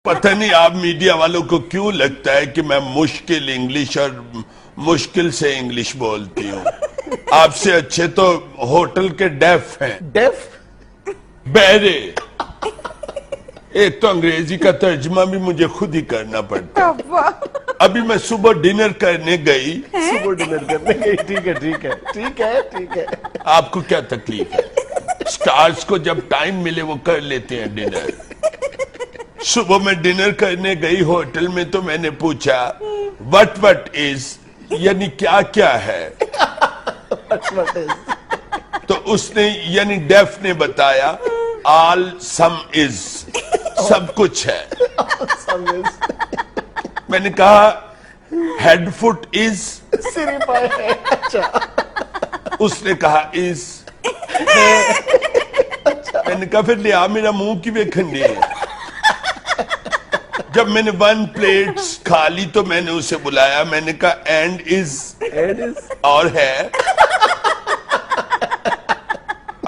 पता नहीं आप मीडिया वालों को क्यों लगता है कि मैं मुश्किल इंग्लिश और मुश्किल से इंग्लिश बोलती हूँ। आपसे अच्छे तो होटल के डेफ हैं। डेफ? बहरे। एक तो अंग्रेजी का तर्जमा भी मुझे खुद ही करना पड़ता है। अभी मैं सुबह डिनर करने गई। सुबह डिनर करने गई, ठीक है ठीक है ठीक है ठीक है। आपको क्या तकलीफ है? स्टार्स को जब टाइम मिले वो कर लेते हैं डिनर। सुबह मैं डिनर करने गई होटल में तो मैंने पूछा वट इज, यानी क्या क्या है। What is? तो उसने यानी डेफ ने बताया ऑल सम इज, सब कुछ है। Some is. मैंने कहा हेड फुट इज, सिरी पाए है। अच्छा। उसने कहा इज। मैंने कहा फिर लिया मेरा मुंह की वेखंडी है। जब मैंने 1 प्लेट खा ली तो मैंने उसे बुलाया, मैंने कहा एंड इज, Head is. और है।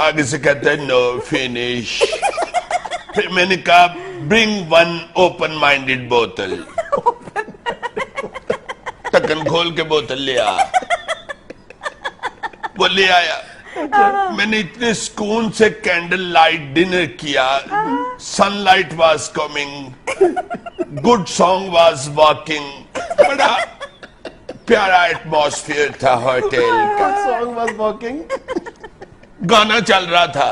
आगे से कहता है नो फिनिश। फिर मैंने कहा ब्रिंग 1 ओपन माइंडेड बोतल। ढक्कन खोल के बोतल ले आ। वो ले आया। मैंने इतने सुकून से कैंडल लाइट डिनर किया। Sunlight was coming, good song was walking. बड़ा प्यारा एटमॉस्फेयर था होटल का। Song was walking. गाना चल रहा था।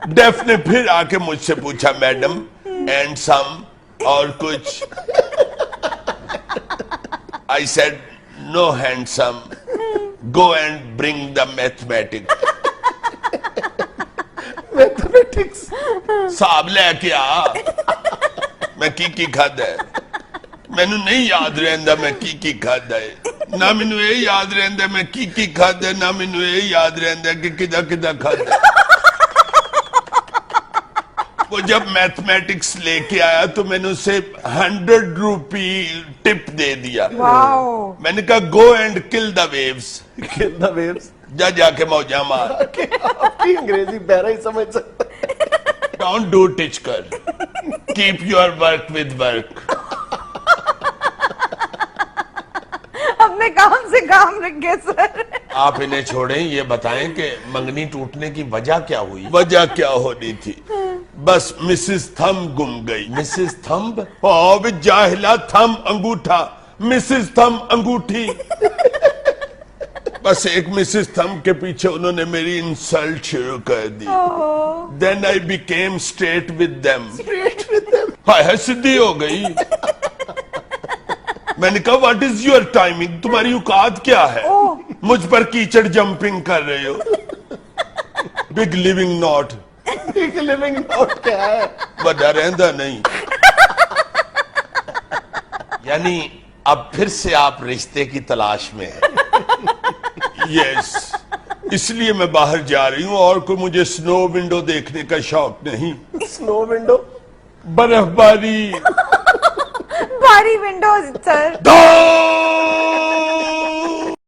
डेफ ने फिर आके मुझसे पूछा मैडम एंड सम, और कुछ? I said no handsome, go and bring the mathematics. Mathematics. साहब लेके आ। मैं की खादा है, मैनू नहीं याद रहंदा मैं की खादा है। ना मैनू ये याद रहंदा मैं की खादा है, ना मैनू ये याद रहंदा कि किदा किदा खादा है। वो जब मैथमेटिक्स लेके आया तो मैंने उसे 100 रुपी टिप दे दिया। मैंने कहा go and kill the waves. Kill the waves. जा जाके मौजा मार। आपकी अंग्रेजी बहरा ही समझ सकता है। डोंट डू टिच कर, keep your work with work. अपने काम से काम रखे सर। आप इन्हें छोड़ें, ये बताएं कि मंगनी टूटने की वजह क्या हुई? वजह क्या होनी थी? बस मिसेस थंब गुम गई। Mrs thumb? ओ जाहिला, थंब अंगूठा, मिसेस थंब अंगूठी। बस एक मिसेस थंब के पीछे उन्होंने मेरी इंसल्ट शुरू कर दी। Then I became straight with them. हाय सीधी हो गई। मैंने कहा व्हाट इज योर टाइमिंग, तुम्हारी औकात क्या है? मुझ पर कीचड़ जंपिंग कर रहे हो। Big living not. Big living note क्या है? बड़ा रहंदा नहीं। यानी अब फिर से आप रिश्ते की तलाश में हैं। यस, इसलिए मैं बाहर जा रही हूँ और कोई मुझे स्नो विंडो देखने का शौक नहीं। Snow window. बर्फबारी। भारी विंडोज सर। दो